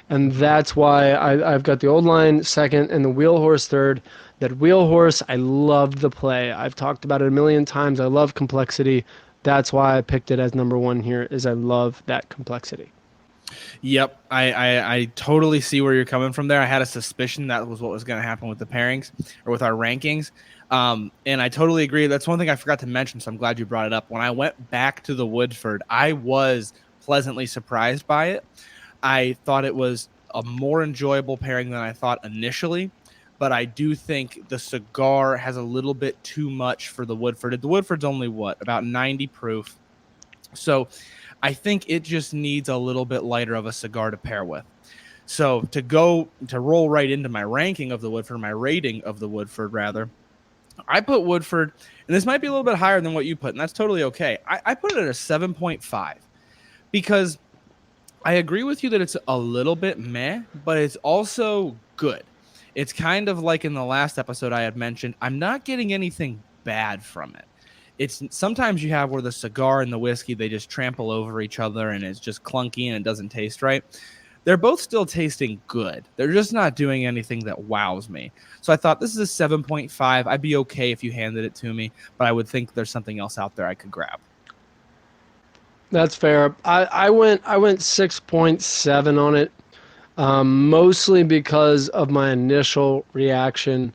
and Hmm. that's why I've got the old line second and the wheel horse third. That wheel horse, I loved the play. I've talked about it a million times. I love complexity. That's why I picked it as number one here. Is I love that complexity. Yep, I totally see where you're coming from there. I had a suspicion that was what was going to happen with the pairings or with our rankings. And I totally agree. That's one thing I forgot to mention, so I'm glad you brought it up. When I went back to the Woodford, I was pleasantly surprised by it. I thought it was a more enjoyable pairing than I thought initially, but I do think the cigar has a little bit too much for the Woodford. The Woodford's only what, about 90 proof. So I think it just needs a little bit lighter of a cigar to pair with. So to roll right into my ranking of the Woodford, my rating of the Woodford rather, I put Woodford, and this might be a little bit higher than what you put, and that's totally okay. I put it at a 7.5 because I agree with you that it's a little bit meh, but it's also good. It's kind of like in the last episode I had mentioned, I'm not getting anything bad from it. It's sometimes you have where the cigar and the whiskey they just trample over each other and it's just clunky and it doesn't taste right. They're both still tasting good. They're just not doing anything that wows me. So I thought this is a 7.5. I'd be okay if you handed it to me, but I would think there's something else out there I could grab. That's fair. I went 6.7 on it, mostly because of my initial reaction.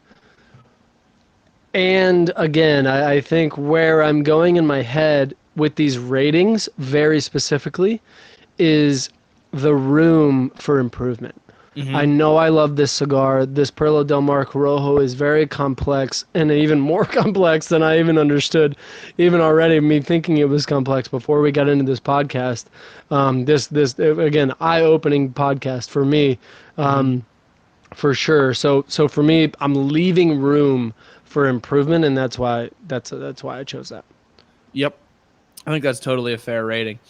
And again, I think where I'm going in my head with these ratings, very specifically, is the room for improvement. I Mm-hmm. know I love this cigar. This Perla Del Mar Corojo is very complex and even more complex than I even understood, even already me thinking it was complex before we got into this podcast. This again, eye-opening podcast for me, Mm-hmm. for sure. So for me, I'm leaving room for improvement, and that's why I chose that. Yep. I think that's totally a fair rating.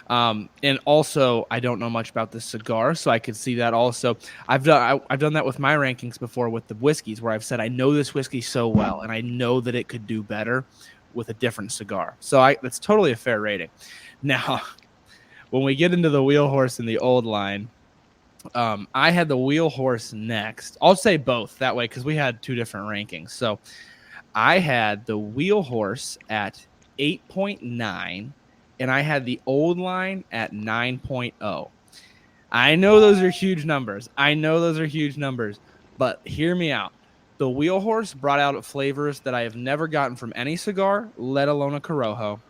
And also, I don't know much about this cigar, so I could see that also. I've done that with my rankings before with the whiskeys, where I've said I know this whiskey so well, and I know that it could do better with a different cigar. So that's totally a fair rating. Now, when we get into the wheel horse in the old line, I had the wheel horse next. I'll say both that way because we had two different rankings. So I had the wheel horse at 8.9 and I had the old line at 9.0. I know those are huge numbers. But hear me out. The wheel horse brought out flavors that I have never gotten from any cigar, let alone a Corojo.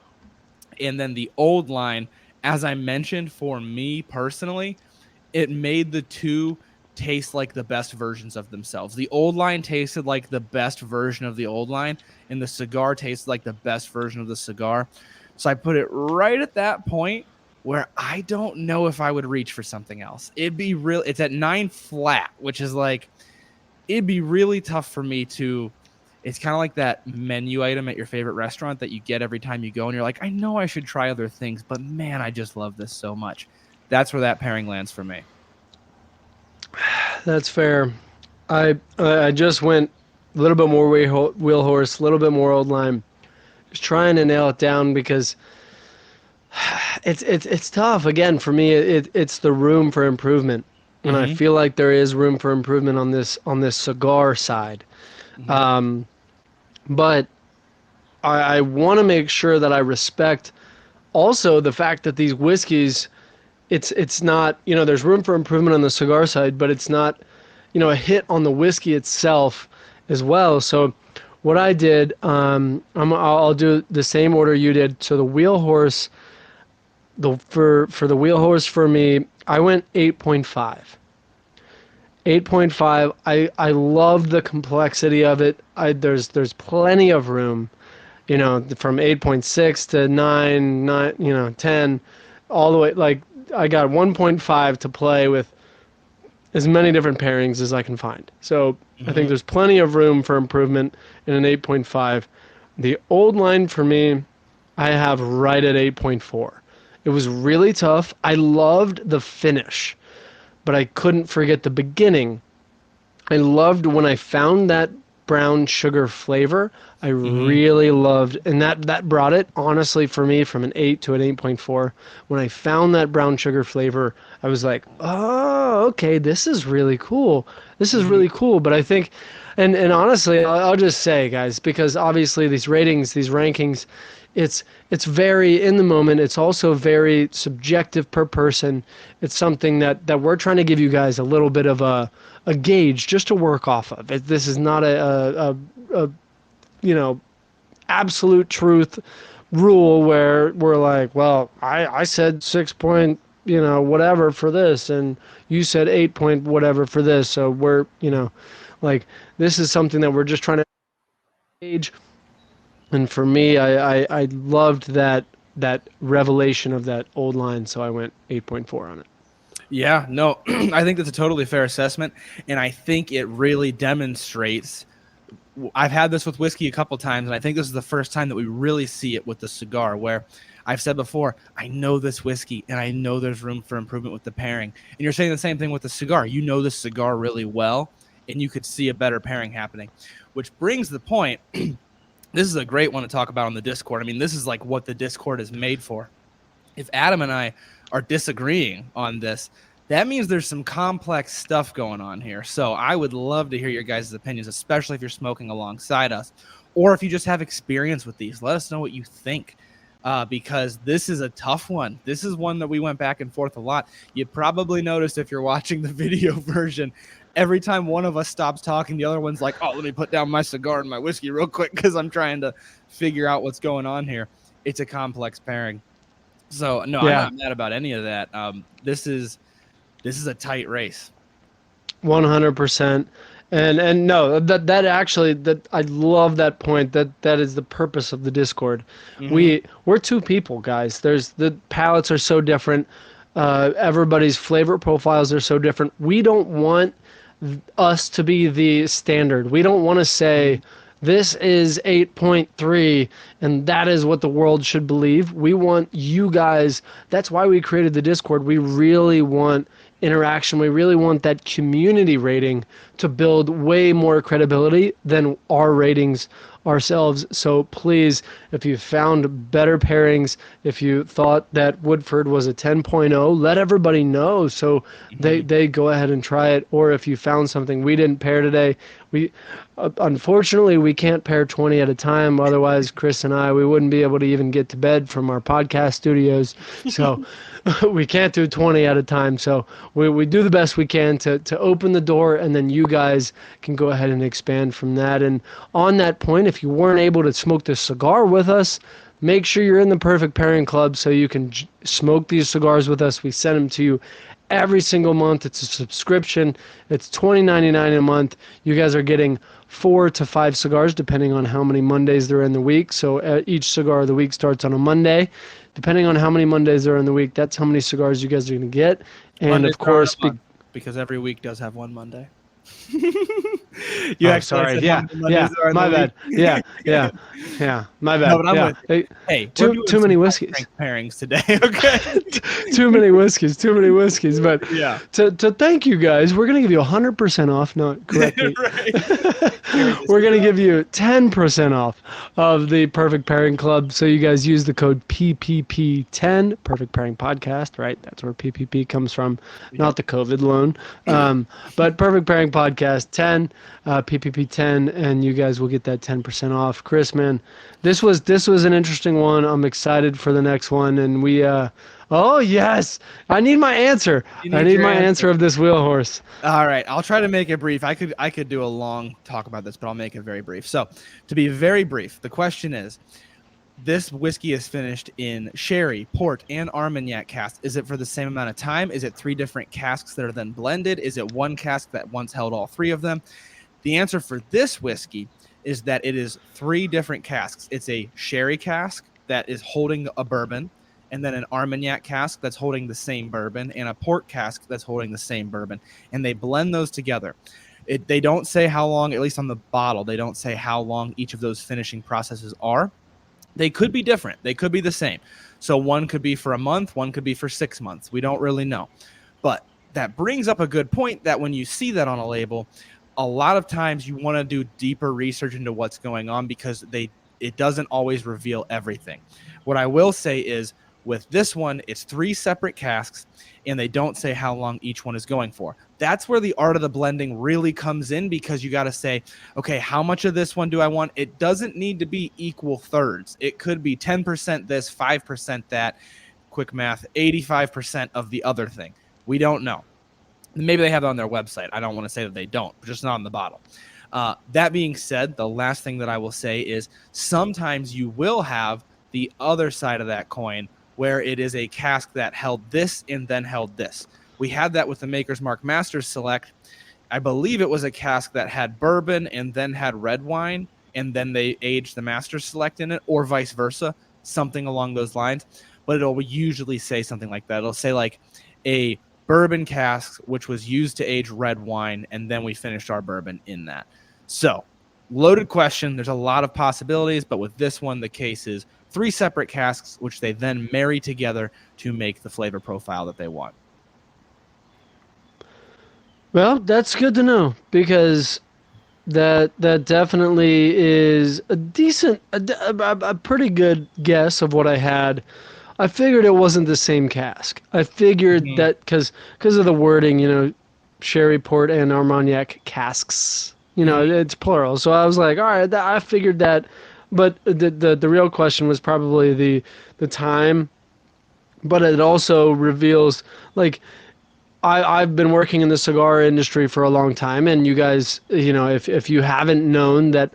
And then the old line, as I mentioned, for me personally, it made the two taste like the best versions of themselves. The old line tasted like the best version of the old line, and the cigar tasted like the best version of the cigar. So I put it right at that point where I don't know if I would reach for something else. It'd be real. It's at 9 flat, which is like, it'd be really tough for me to. It's kind of like that menu item at your favorite restaurant that you get every time you go, and you're like, I know I should try other things, but man, I just love this so much. That's where that pairing lands for me. That's fair. I just went a little bit more wheel horse, a little bit more old line. Just trying to nail it down because it's tough. Again, for me, it's the room for improvement, and I feel like there is room for improvement on this cigar side. But I want to make sure that I respect also the fact that these whiskeys, it's not, there's room for improvement on the cigar side, but it's not, a hit on the whiskey itself as well. So what I did, I'll do the same order you did. So the wheel horse, for the wheel horse for me, I went 8.5. 8.5. I love the complexity of it. There's plenty of room, from 8.6 to 9, 10, all the way. Like, I got 1.5 to play with as many different pairings as I can find. So I think there's plenty of room for improvement in an 8.5. The old line for me, I have right at 8.4. It was really tough. I loved the finish, but I couldn't forget the beginning. I loved when I found that brown sugar flavor. I really loved, and that brought it, honestly, for me, from an 8 to an 8.4. When I found that brown sugar flavor, I was like, oh, okay, this is really cool. This is really cool. But I think, and honestly, I'll just say, guys, because obviously these ratings, these rankings, it's very in the moment. It's also very subjective per person. It's something that we're trying to give you guys a little bit of a gauge just to work off of. This is not a absolute truth rule where we're like, well, I said 6 point, whatever for this, and you said 8 point whatever for this. So we're, like, this is something that we're just trying to gauge. And for me, I loved that revelation of that old line, so I went 8.4 on it. Yeah, no, I think that's a totally fair assessment, and I think it really demonstrates. I've had this with whiskey a couple times, and I think this is the first time that we really see it with the cigar, where I've said before, I know this whiskey, and I know there's room for improvement with the pairing. And you're saying the same thing with the cigar. You know the cigar really well, and you could see a better pairing happening, which brings the point. This is a great one to talk about on the Discord. I mean, this is like what the Discord is made for. If Adam and I are disagreeing on this, that means there's some complex stuff going on here. So I would love to hear your guys' opinions, especially if you're smoking alongside us, or if you just have experience with these. Let us know what you think, because this is a tough one. This is one that we went back and forth a lot. You probably noticed if you're watching the video version, every time one of us stops talking, the other one's like, oh, let me put down my cigar and my whiskey real quick because I'm trying to figure out what's going on here. It's a complex pairing. So, no, yeah. I'm not mad about any of that. This is a tight race. 100%. And no, that actually, that I love that point. That is the purpose of the Discord. We're two people, guys. The palates are so different. Everybody's flavor profiles are so different. We don't want us to be the standard. We don't want to say this is 8.3 and that is what the world should believe. We want you guys. That's why we created the Discord. We really want interaction. We really want that community rating to build way more credibility than our ratings ourselves. So please, if you found better pairings, if you thought that Woodford was a 10.0, let everybody know so they go ahead and try it. Or if you found something we didn't pair today, unfortunately we can't pair 20 at a time. Otherwise, Chris and I, we wouldn't be able to even get to bed from our podcast studios. So we can't do 20 at a time. So we do the best we can to open the door, and then you guys can go ahead and expand from that. And on that point, if you weren't able to smoke this cigar with us, make sure you're in the Perfect Pairing Club so you can smoke these cigars with us. We send them to you every single month. It's a subscription. It's $20.99 a month. You guys are getting 4 to 5 cigars depending on how many Mondays there are in the week. So each cigar of the week starts on a Monday. Depending on how many Mondays there are in the week, that's how many cigars you guys are going to get. And Mondays of course, because every week does have one Monday. Sorry. Yeah. My bad. Yeah. My bad. No, but I'm yeah. with hey, too many whiskeys. Pairings today. Okay. Too many whiskeys. But yeah. To thank you guys, we're gonna give you 100% off. No, correctly. We're gonna give you 10% off of the Perfect Pairing Club. So you guys use the code PPP10, Perfect Pairing Podcast. Right. That's where PPP comes from, not the COVID loan. But Perfect Pairing Podcast 10, PPP10, and you guys will get that 10% off. Chris, man, this was an interesting one. I'm excited for the next one, and we. Oh yes, I need my answer. I need my answer of this wheel horse. All right, I'll try to make it brief. I could do a long talk about this, but I'll make it very brief. So, to be very brief, the question is: this whiskey is finished in sherry, port, and Armagnac casks. Is it for the same amount of time? Is it 3 different casks that are then blended? Is it one cask that once held all 3 of them? The answer for this whiskey is that it is 3 different casks. It's a sherry cask that is holding a bourbon, and then an Armagnac cask that's holding the same bourbon, and a port cask that's holding the same bourbon. And they blend those together. They don't say how long, at least on the bottle, they don't say how long each of those finishing processes are. They could be different. They could be the same. So one could be for a month, one could be for 6 months. We don't really know. But that brings up a good point that when you see that on a label, a lot of times you want to do deeper research into what's going on because it doesn't always reveal everything. What I will say is with this one, it's 3 separate casks, and they don't say how long each one is going for. That's where the art of the blending really comes in because you got to say, okay, how much of this one do I want? It doesn't need to be equal thirds. It could be 10% this, 5% that, quick math, 85% of the other thing. We don't know. Maybe they have it on their website. I don't want to say that they don't, but just not on the bottle. That being said, the last thing that I will say is sometimes you will have the other side of that coin where it is a cask that held this and then held this. We had that with the Maker's Mark Masters Select. I believe it was a cask that had bourbon and then had red wine, and then they aged the Masters Select in it, or vice versa, something along those lines. But it'll usually say something like that. It'll say like a bourbon cask, which was used to age red wine, and then we finished our bourbon in that. So, loaded question. There's a lot of possibilities, but with this one, the case is 3 separate casks, which they then marry together to make the flavor profile that they want. Well, that's good to know because that definitely is a decent, a pretty good guess of what I had. I figured it wasn't the same cask. I figured that because of the wording, sherry, port, and Armagnac casks, it's plural. So I was like, all right, I figured that. But the real question was probably the time, but it also reveals, like, I've been working in the cigar industry for a long time, and you guys, if you haven't known that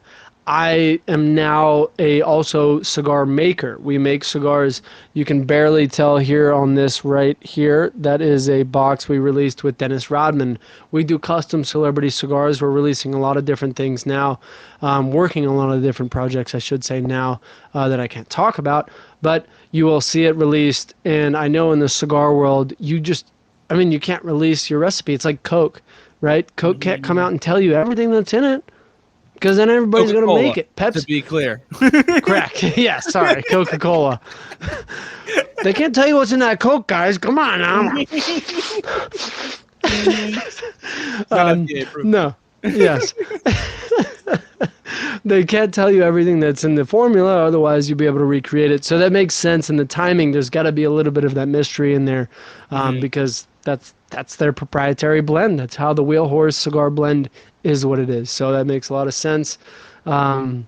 I am now also cigar maker. We make cigars. You can barely tell here on this right here. That is a box we released with Dennis Rodman. We do custom celebrity cigars. We're releasing a lot of different things now. Working on a lot of different projects, I should say now, that I can't talk about. But you will see it released. And I know in the cigar world, you can't release your recipe. It's like Coke, right? Coke can't come out and tell you everything that's in it. Because then everybody's going to make it. Pepsi. To be clear. Correct. Yeah, sorry. Coca-Cola. They can't tell you what's in that Coke, guys. Come on now. No. Yes. They can't tell you everything that's in the formula, otherwise you'll be able to recreate it. So that makes sense. And the timing, there's got to be a little bit of that mystery in there, because that's their proprietary blend. That's how the Wheel Horse cigar blend is what it is. So that makes a lot of sense. You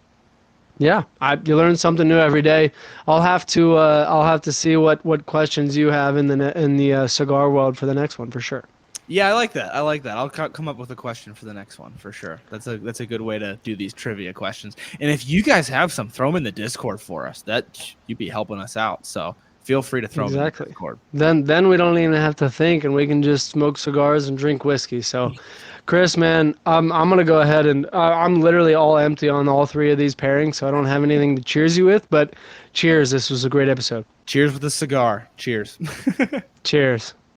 learn something new every day. I'll have to see what questions you have in the cigar world for the next one for sure. Yeah, I like that. I'll come up with a question for the next one for sure. That's a good way to do these trivia questions. And if you guys have some, throw them in the Discord for us. That you'd be helping us out. So feel free to throw them in the Exactly. Discord. Then we don't even have to think, and we can just smoke cigars and drink whiskey. So, Chris, man, I'm gonna go ahead and I'm literally all empty on all three of these pairings, so I don't have anything to cheers you with. But cheers! This was a great episode. Cheers with a cigar. Cheers. Cheers.